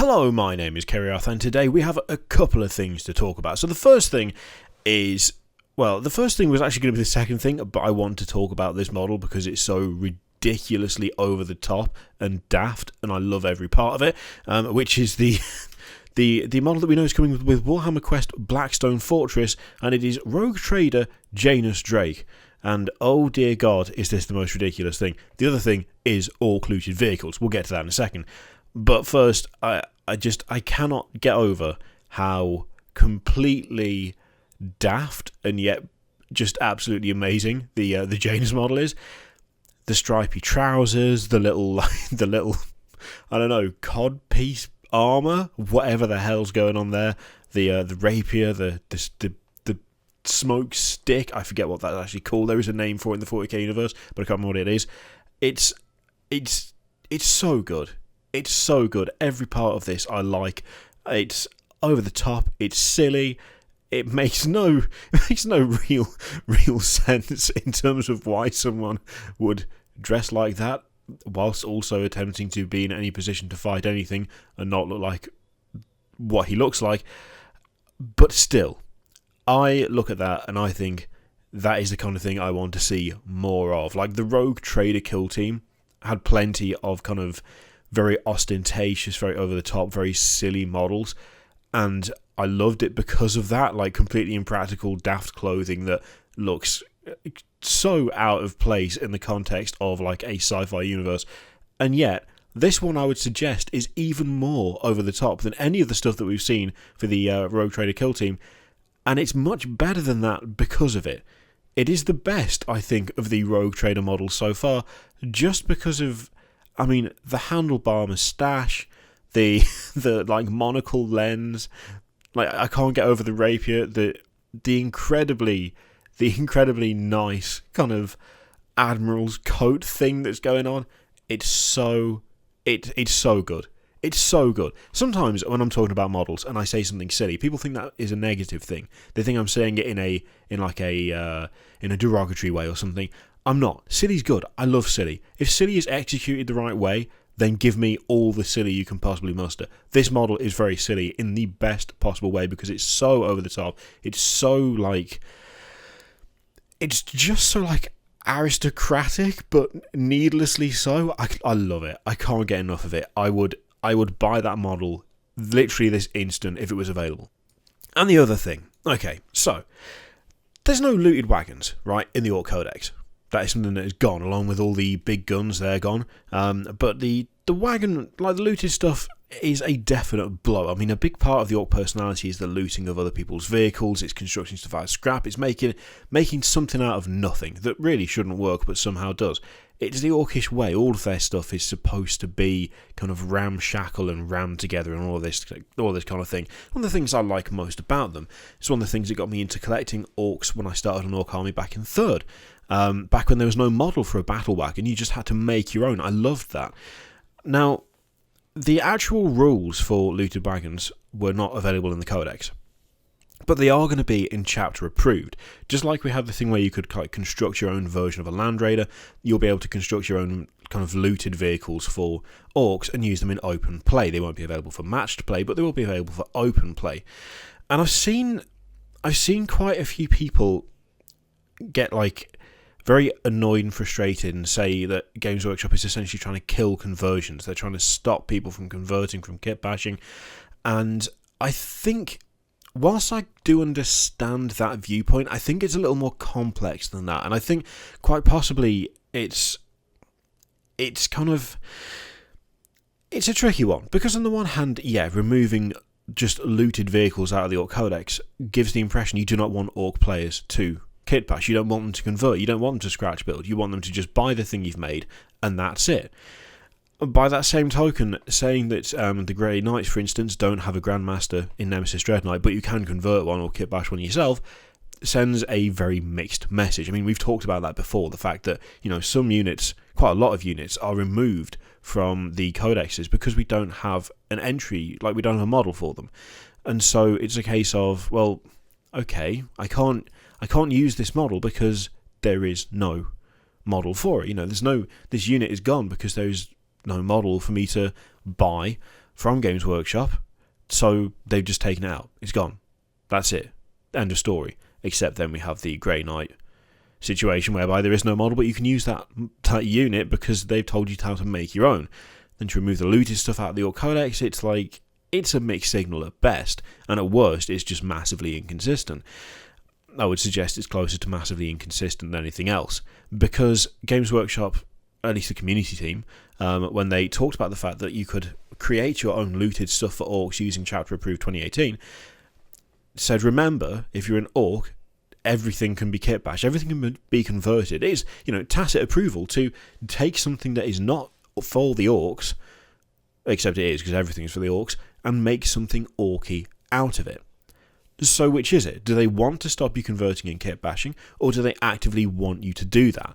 Hello, my name is Kerry Arthur, and today we have a couple of things to talk about. So the first thing is, the first thing was actually going to be the second thing, but I want to talk about this model because it's so ridiculously over the top and daft, and I love every part of it, which is the model that we know is coming with Warhammer Quest Blackstone Fortress, and it is Rogue Trader Janus Drake. And oh dear God, is this the most ridiculous thing. The other thing is Orc looted vehicles. We'll get to that in a second. But first, I cannot get over how completely daft and yet just absolutely amazing the Janus model is. The stripy trousers, the little I don't know, codpiece armor, whatever the hell's going on there. The rapier, the smoke stick. I forget what that's actually called. There is a name for it in the 40k universe, but I can't remember what it is. It's so good. It's so good. Every part of this I like. It's over the top. It's silly. It makes no real sense in terms of why someone would dress like that whilst also attempting to be in any position to fight anything and not look like what he looks like. But still, I look at that and I think that is the kind of thing I want to see more of. Like the Rogue Trader kill team had plenty of kind of very ostentatious, very over the top, very silly models, and I loved it because of that, like completely impractical, daft clothing that looks so out of place in the context of like a sci-fi universe. And yet this one I would suggest is even more over the top than any of the stuff that we've seen for the Rogue Trader kill team, and it's much better than that because of it. It is the best, I think, of the Rogue Trader models so far, just because of, I mean, the handlebar moustache, the like monocle lens. Like, I can't get over the rapier, the incredibly nice kind of admiral's coat thing that's going on. It's so good. It's so good. Sometimes when I'm talking about models and I say something silly, people think that is a negative thing. They think I'm saying it in a derogatory way or something. I'm not. Silly's good. I love silly. If silly is executed the right way, then give me all the silly you can possibly muster. This model is very silly in the best possible way because it's so over the top. It's so like, it's just so like aristocratic, but needlessly so. I love it. I can't get enough of it. I would buy that model literally this instant if it was available. And the other thing, okay, so there's no looted wagons, right, in the Orc Codex. That is something that is gone, along with all the big guns, they're gone. But the wagon, like the looted stuff, is a definite blow. I mean, a big part of the Orc personality is the looting of other people's vehicles, it's constructing stuff out of scrap, it's making something out of nothing that really shouldn't work, but somehow does. It's the Orcish way. All of their stuff is supposed to be kind of ramshackle and rammed together and all this kind of thing. One of the things I like most about them, it's one of the things that got me into collecting Orcs when I started an Orc army back in 3rd. Back when there was no model for a battle wagon, you just had to make your own. I loved that. Now, the actual rules for looted wagons were not available in the Codex, but they are going to be in chapter approved. Just like we had the thing where you could construct your own version of a Land Raider, you'll be able to construct your own kind of looted vehicles for Orcs and use them in open play. They won't be available for matched play, but they will be available for open play. And I've seen quite a few people get like very annoyed and frustrated and say that Games Workshop is essentially trying to kill conversions. They're trying to stop people from converting from kitbashing. And I think, whilst I do understand that viewpoint, I think it's a little more complex than that. And I think quite possibly it's a tricky one. Because on the one hand, yeah, removing just looted vehicles out of the Orc Codex gives the impression you do not want Orc players to kitbash. You don't want them to convert. You don't want them to scratch build. You want them to just buy the thing you've made, and that's it. By that same token, saying that the Grey Knights, for instance, don't have a Grandmaster in Nemesis Dread Knight, but you can convert one or kitbash one yourself, sends a very mixed message. I mean, we've talked about that before, the fact that, you know, some units, quite a lot of units, are removed from the codexes because we don't have an entry, like we don't have a model for them. And so it's a case of, well, okay, I can't use this model because there is no model for it. You know, this unit is gone because there's no model for me to buy from Games Workshop, so they've just taken it out. It's gone. That's it. End of story. Except then we have the Grey Knight situation whereby there is no model, but you can use that unit because they've told you how to make your own. Then to remove the looted stuff out of the Orc Codex, it's like, it's a mixed signal at best, and at worst, it's just massively inconsistent. I would suggest it's closer to massively inconsistent than anything else, because Games Workshop, at least the community team, when they talked about the fact that you could create your own looted stuff for orcs using Chapter Approved 2018, said, remember, if you're an orc, everything can be kitbashed, everything can be converted. It is, tacit approval to take something that is not for the orcs, except it is because everything is for the orcs, and make something orky out of it. So which is it? Do they want to stop you converting and kitbashing, or do they actively want you to do that?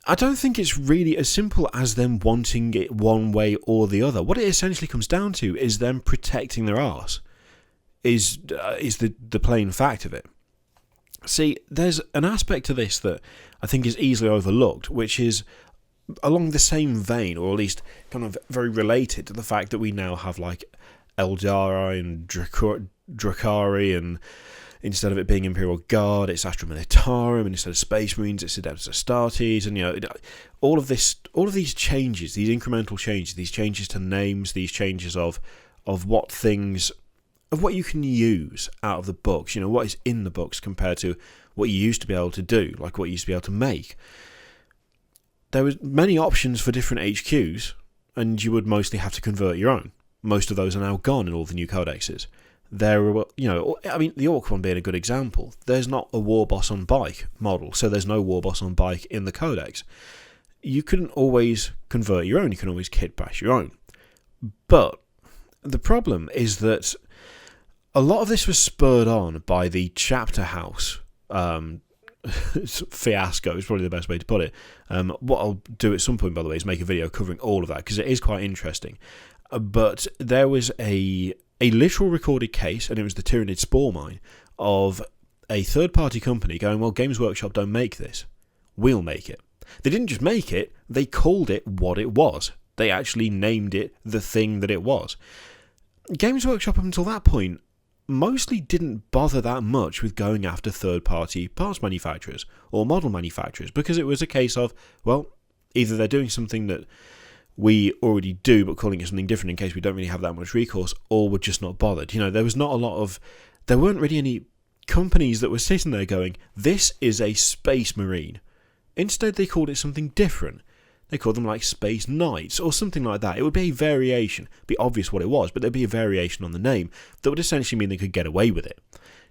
I don't think it's really as simple as them wanting it one way or the other. What it essentially comes down to is them protecting their arse. Is the plain fact of it. See, there's an aspect to this that I think is easily overlooked, which is along the same vein, or at least kind of very related to the fact that we now have like Eldari and Drakari, and instead of it being Imperial Guard, it's Astra Militarum, and instead of Space Marines, it's Adeptus Astartes, and all of these changes, these incremental changes, these changes to names, these changes of what things, of what you can use out of the books, what is in the books compared to what you used to be able to do, like what you used to be able to make. There was many options for different HQs, and you would mostly have to convert your own. Most of those are now gone in all the new codexes. There were, the Orc one being a good example. There's not a War Boss on Bike model, so there's no War Boss on Bike in the codex. You couldn't always convert your own, you can always kitbash your own. But the problem is that a lot of this was spurred on by the Chapter House fiasco, is probably the best way to put it. What I'll do at some point, by the way, is make a video covering all of that, because it is quite interesting. But there was a literal recorded case, and it was the Tyrannid Spore Mine, of a third-party company going, well, Games Workshop don't make this. We'll make it. They didn't just make it, they called it what it was. They actually named it the thing that it was. Games Workshop, up until that point, mostly didn't bother that much with going after third-party parts manufacturers or model manufacturers, because it was a case of, well, either they're doing something that we already do but calling it something different in case we don't really have that much recourse, or we're just not bothered. There weren't really any companies that were sitting there going, this is a Space Marine. Instead, they called it something different. They called them like Space Knights or something like that. It would be a variation. It'd be obvious what it was, but there'd be a variation on the name that would essentially mean they could get away with it.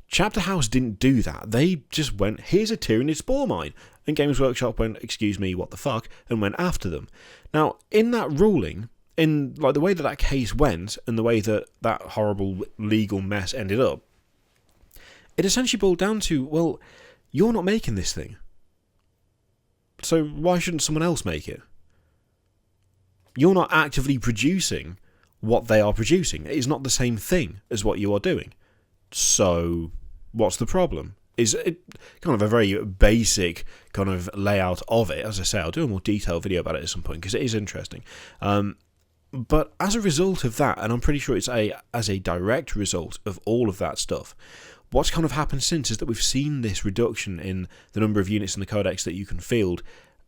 Chapter House didn't do that. They just went, here's a Tyrannid Spore Mine. And Games Workshop went, excuse me, what the fuck, and went after them. Now, in that ruling, in like the way that case went, and the way that horrible legal mess ended up, it essentially boiled down to, well, you're not making this thing. So why shouldn't someone else make it? You're not actively producing what they are producing. It is not the same thing as what you are doing. So what's the problem? Is it kind of a very basic kind of layout of it? As I say, I'll do a more detailed video about it at some point because it is interesting. But as a result of that, and I'm pretty sure it's as a direct result of all of that stuff, what's kind of happened since is that we've seen this reduction in the number of units in the codex that you can field,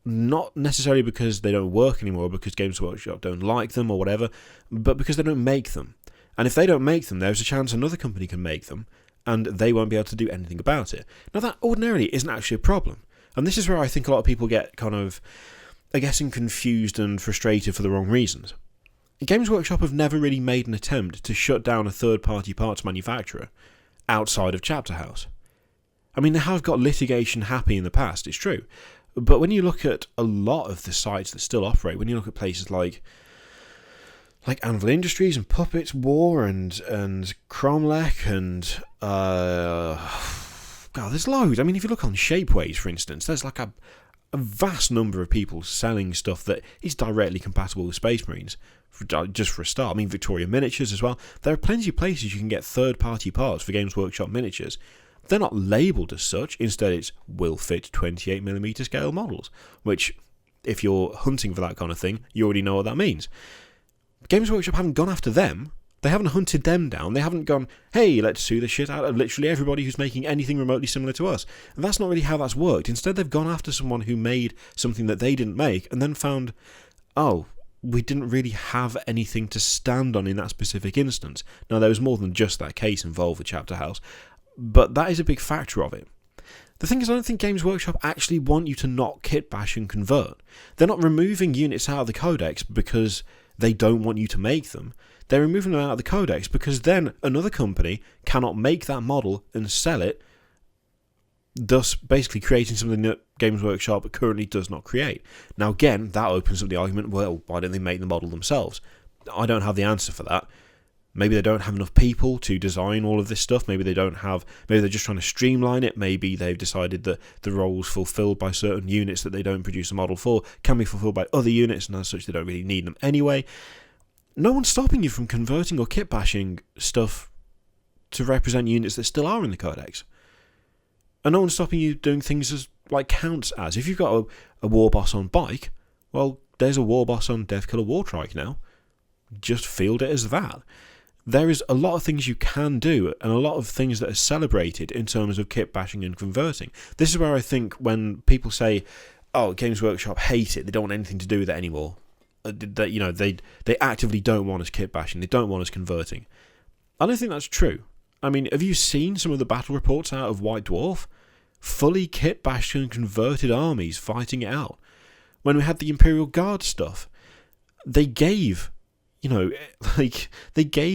not necessarily because they don't work anymore, because Games Workshop don't like them or whatever, but because they don't make them. And if they don't make them, there's a chance another company can make them, and they won't be able to do anything about it. Now, that ordinarily isn't actually a problem. And this is where I think a lot of people get kind of, I guess, confused and frustrated for the wrong reasons. Games Workshop have never really made an attempt to shut down a third-party parts manufacturer outside of Chapter House. I mean, they have got litigation happy in the past, it's true. But when you look at a lot of the sites that still operate, when you look at places like Anvil Industries and Puppets War and Cromlech and God, there's loads. I mean, if you look on Shapeways, for instance, there's like a vast number of people selling stuff that is directly compatible with Space Marines, just for a start. I mean, Victoria Miniatures as well. There are plenty of places you can get third-party parts for Games Workshop miniatures. They're not labelled as such. Instead, it's will fit 28mm scale models, which, if you're hunting for that kind of thing, you already know what that means. Games Workshop haven't gone after them. They haven't hunted them down. They haven't gone, hey, let's sue the shit out of literally everybody who's making anything remotely similar to us. And that's not really how that's worked. Instead, they've gone after someone who made something that they didn't make and then found, oh, we didn't really have anything to stand on in that specific instance. Now, there was more than just that case involved with Chapter House, but that is a big factor of it. The thing is, I don't think Games Workshop actually want you to not kit bash and convert. They're not removing units out of the codex because they don't want you to make them. They're removing them out of the codex because then another company cannot make that model and sell it, thus basically creating something that Games Workshop currently does not create. Now again, that opens up the argument, well, why don't they make the model themselves? I don't have the answer for that. Maybe they don't have enough people to design all of this stuff. Maybe they're just trying to streamline it. Maybe they've decided that the roles fulfilled by certain units that they don't produce a model for can be fulfilled by other units, and as such they don't really need them anyway. No one's stopping you from converting or kit bashing stuff to represent units that still are in the codex. And no one's stopping you doing things as like counts as. If you've got a war boss on bike, well, there's a war boss on Deathkiller Wartrike now. Just field it as that. There is a lot of things you can do and a lot of things that are celebrated in terms of kit bashing and converting. This is where I think when people say, oh, Games Workshop hate it, they don't want anything to do with it anymore. They actively don't want us kit bashing, they don't want us converting. I don't think that's true. I mean, have you seen some of the battle reports out of White Dwarf? Fully kit bashed and converted armies fighting it out. When we had the Imperial Guard stuff, they gave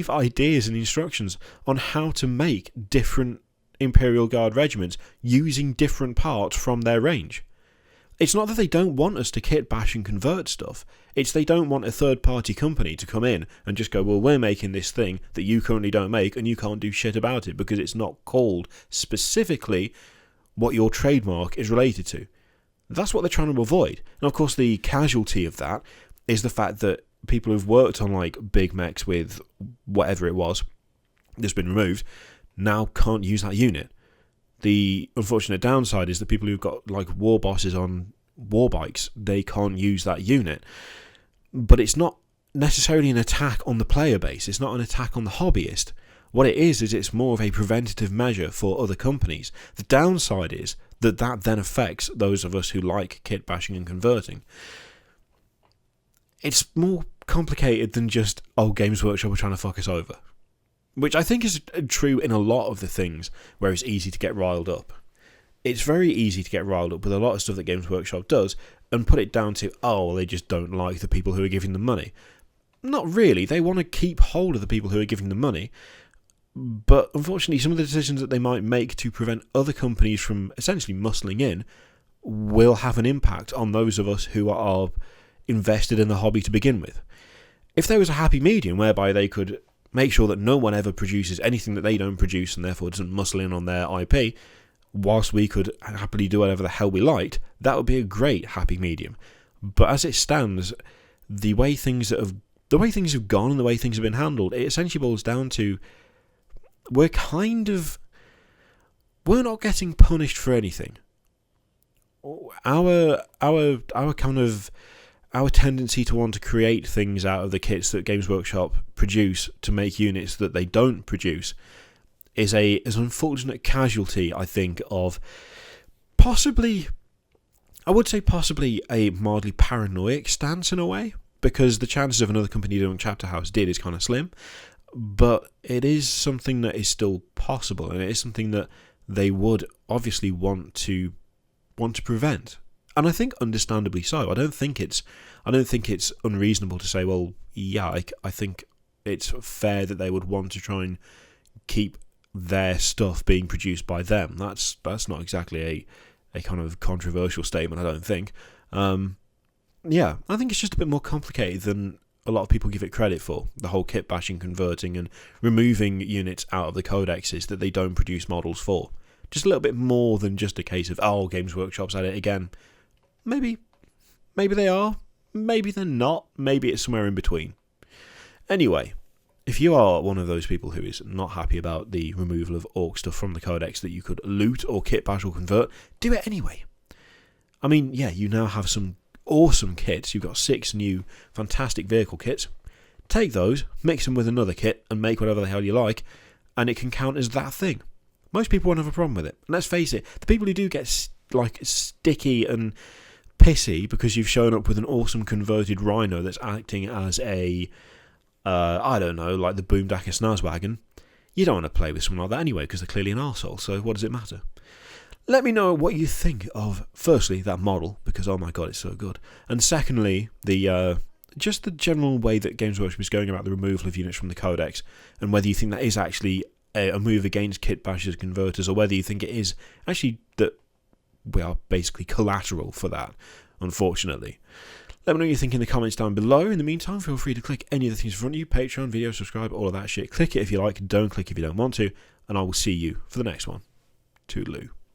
ideas and instructions on how to make different Imperial Guard regiments using different parts from their range. It's not that they don't want us to kit bash and convert stuff. It's they don't want a third-party company to come in and just go, well, we're making this thing that you currently don't make and you can't do shit about it because it's not called specifically what your trademark is related to. That's what they're trying to avoid. And of course, the casualty of that is the fact that people who've worked on like big mechs with whatever it was that's been removed now can't use that unit. The unfortunate downside is that people who've got like war bosses on war bikes, they can't use that unit. But it's not necessarily an attack on the player base. It's not an attack on the hobbyist. What it is it's more of a preventative measure for other companies. The downside is that then affects those of us who like kit bashing and converting. It's more complicated than just, oh, Games Workshop are trying to fuck us over. Which I think is true in a lot of the things where it's easy to get riled up. It's very easy to get riled up with a lot of stuff that Games Workshop does and put it down to, oh, well, they just don't like the people who are giving them money. Not really. They want to keep hold of the people who are giving them money. But unfortunately, some of the decisions that they might make to prevent other companies from essentially muscling in will have an impact on those of us who are invested in the hobby to begin with. If there was a happy medium whereby they could make sure that no one ever produces anything that they don't produce and therefore doesn't muscle in on their IP, whilst we could happily do whatever the hell we liked, that would be a great happy medium. But as it stands, the way things have gone and the way things have been handled, it essentially boils down to we're not getting punished for anything. Our tendency to want to create things out of the kits that Games Workshop produce to make units that they don't produce is an unfortunate casualty, I think, of possibly a mildly paranoid stance in a way, because the chances of another company doing Chapter House is kind of slim, but it is something that is still possible, and it is something that they would obviously want to prevent. And I think understandably so. I don't think it's unreasonable to say, well, yeah, I think it's fair that they would want to try and keep their stuff being produced by them. That's not exactly a kind of controversial statement, I don't think. Yeah, I think it's just a bit more complicated than a lot of people give it credit for. The whole kit bashing, converting, and removing units out of the codexes that they don't produce models for. Just a little bit more than just a case of, oh, Games Workshop's at it again. Maybe they are. Maybe they're not. Maybe it's somewhere in between. Anyway, if you are one of those people who is not happy about the removal of orc stuff from the codex that you could loot or kit bash or convert, do it anyway. I mean, yeah, you now have some awesome kits. You've got 6 new fantastic vehicle kits. take those, mix them with another kit, and make whatever the hell you like, and it can count as that thing. Most people won't have a problem with it. And let's face it, the people who do get sticky and pissy because you've shown up with an awesome converted rhino that's acting as a, I don't know, like the Boomdacker Snazwagon, you don't want to play with someone like that anyway because they're clearly an arsehole, so what does it matter? Let me know what you think of, firstly, that model, because oh my god, it's so good, and secondly, just the general way that Games Workshop is going about the removal of units from the Codex, and whether you think that is actually a move against Kitbashers converters, or whether you think it is actually that we are basically collateral for that, unfortunately. Let me know what you think in the comments down below. In the meantime, feel free to click any of the things in front of you, Patreon, video, subscribe, all of that shit. Click it if you like, don't click if you don't want to, and I will see you for the next one. Toodaloo.